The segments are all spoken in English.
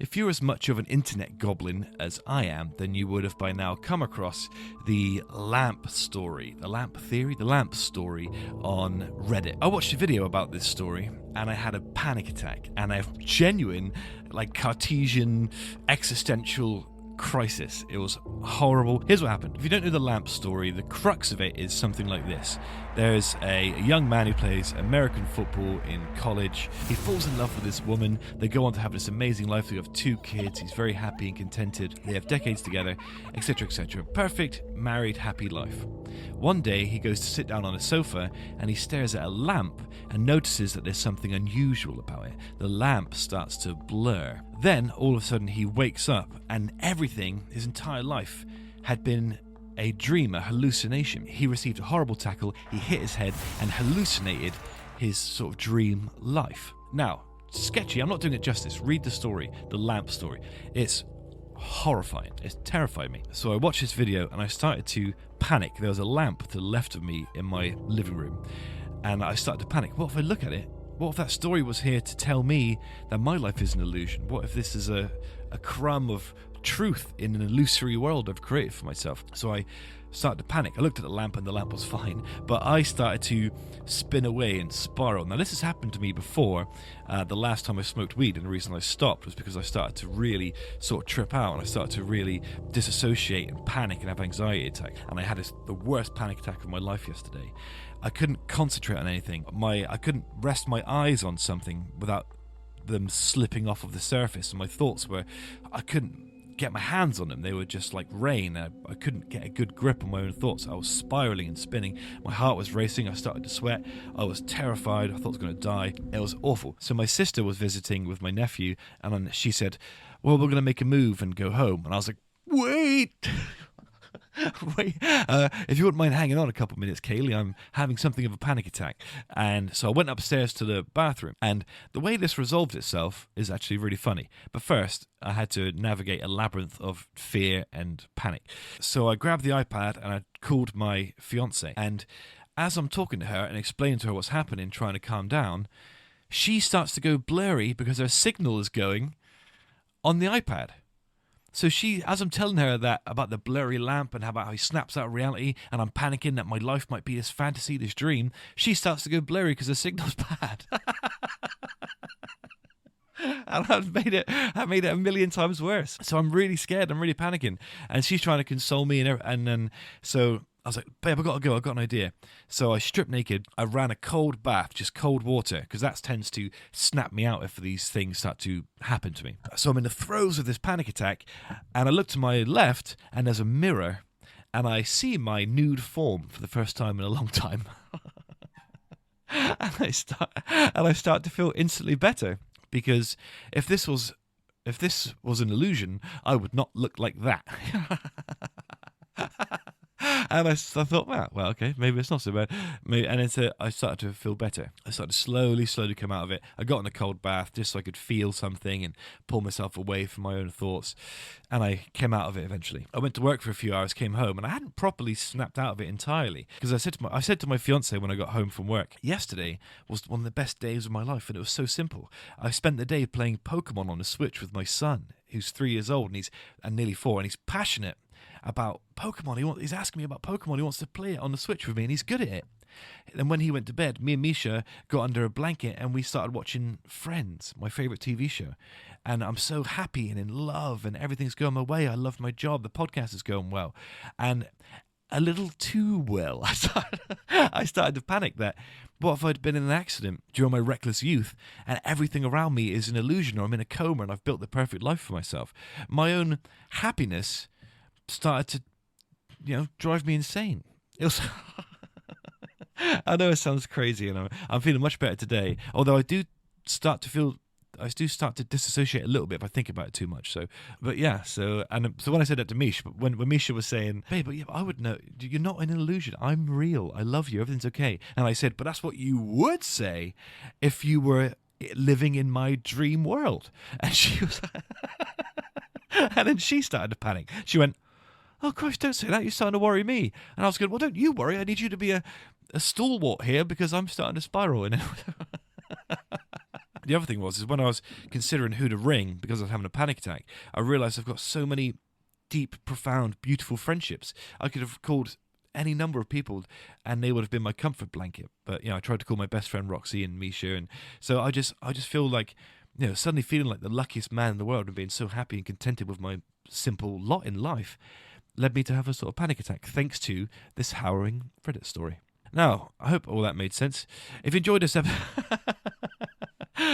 If you're as much of an internet goblin as I am, then you would have by now come across the lamp story, the lamp theory, the lamp story on Reddit. I watched a video about this story and I had a panic attack and a genuine, Cartesian existential crisis. It was horrible. Here's what happened. If you don't know the lamp story, the crux of it is something like this. There's a young man who plays American football in college. He falls in love with this woman. They go on to have this amazing life. They have 2 kids. He's very happy and contented. They have decades together, etc., etc. Perfect, married, happy life. One day, he goes to sit down on a sofa and he stares at a lamp and notices that there's something unusual about it. The lamp starts to blur. Then, all of a sudden, he wakes up and everything, his entire life, had been a dream, a hallucination. He received a horrible tackle, he hit his head and hallucinated his sort of dream life. Now, sketchy, I'm not doing it justice. Read the story, the lamp story. It's horrifying. It terrified me. So I watched this video and I started to panic. There was a lamp to the left of me in my living room and I started to panic. What if I look at it? What if that story was here to tell me that my life is an illusion? What if this is a crumb of truth in an illusory world I've created for myself? So I started to panic. I looked at the lamp and the lamp was fine, but I started to spin away and spiral. Now this has happened to me before. The last time I smoked weed, and the reason I stopped was because I started to really sort of trip out and I started to really disassociate and panic and have anxiety attacks. And I had the worst panic attack of my life yesterday. I couldn't concentrate on anything. I couldn't rest my eyes on something without them slipping off of the surface. And my thoughts were, I couldn't get my hands on them. They were just like rain. I couldn't get a good grip on my own thoughts. I was spiraling and spinning. My heart was racing. I started to sweat. I was terrified. I thought I was going to die. It was awful. So my sister was visiting with my nephew and then she said, well, we're going to make a move and go home. And I was like, wait. Wait, if you wouldn't mind hanging on a couple of minutes, Kaylee, I'm having something of a panic attack. And so I went upstairs to the bathroom, and the way this resolved itself is actually really funny. But first, I had to navigate a labyrinth of fear and panic. So I grabbed the iPad and I called my fiance, and as I'm talking to her and explaining to her what's happening, trying to calm down, she starts to go blurry because her signal is going on the iPad. So she, as I'm telling her that about the blurry lamp and about how he snaps out of reality and I'm panicking that my life might be this fantasy, this dream, she starts to go blurry because the signal's bad. And that made it a million times worse. So I'm really scared. I'm really panicking. And she's trying to console me and then so I was like, babe, I've got to go. I've got an idea. So I stripped naked. I ran a cold bath, just cold water, because that tends to snap me out if these things start to happen to me. So I'm in the throes of this panic attack, and I look to my left, and there's a mirror, and I see my nude form for the first time in a long time. and I start to feel instantly better, because if this was an illusion, I would not look like that. And I thought, well, okay, maybe it's not so bad. And then I started to feel better. I started to slowly come out of it. I got in a cold bath just so I could feel something and pull myself away from my own thoughts. And I came out of it eventually. I went to work for a few hours, came home, and I hadn't properly snapped out of it entirely. Because I said to my fiance when I got home from work, yesterday was one of the best days of my life, and it was so simple. I spent the day playing Pokemon on the Switch with my son, who's 3 years old and nearly 4, and he's passionate about Pokemon. He's asking me about Pokemon. He wants to play it on the Switch with me, and he's good at it. And when he went to bed, me and Misha got under a blanket and we started watching Friends, my favorite TV show. And I'm so happy and in love, and everything's going my way. I love my job. The podcast is going well. And a little too well. I started to panic that what if I'd been in an accident during my reckless youth and everything around me is an illusion, or I'm in a coma and I've built the perfect life for myself. My own happiness started to, drive me insane. It was I know it sounds crazy, and I'm feeling much better today. Although I do start to disassociate a little bit if I think about it too much. So when I said that to Misha, but when Misha was saying, babe, but yeah, I would know, you're not an illusion. I'm real. I love you. Everything's okay. And I said, but that's what you would say if you were living in my dream world. And she was, and then she started to panic. She went, oh, Christ, don't say that. You're starting to worry me. And I was going, well, don't you worry. I need you to be a stalwart here because I'm starting to spiral. the other thing is when I was considering who to ring because I was having a panic attack, I realised I've got so many deep, profound, beautiful friendships. I could have called any number of people and they would have been my comfort blanket. But, I tried to call my best friend Roxy and Misha. And so I just feel like, suddenly feeling like the luckiest man in the world and being so happy and contented with my simple lot in life led me to have a sort of panic attack thanks to this harrowing Reddit story. Now, I hope all that made sense. If you enjoyed this episode...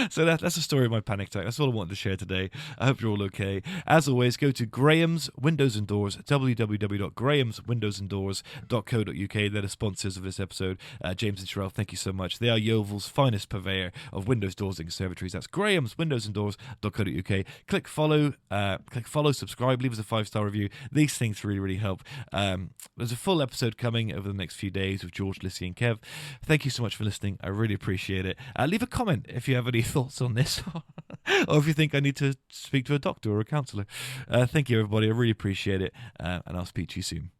So that's the story of my panic attack. That's all I wanted to share today. I hope you're all okay. As always, go to Graham's Windows and Doors, www.grahamswindowsanddoors.co.uk. They're the sponsors of this episode. James and Sherelle, thank you so much. They are Yeovil's finest purveyor of windows, doors, and conservatories. That's grahamswindowsanddoors.co.uk. Click follow, subscribe, leave us a 5-star review. These things really, really help. There's a full episode coming over the next few days with George, Lissy, and Kev. Thank you so much for listening. I really appreciate it. Leave a comment if you have any thoughts on this or if you think I need to speak to a doctor or a counsellor. Thank you, everybody. I really appreciate it, and I'll speak to you soon.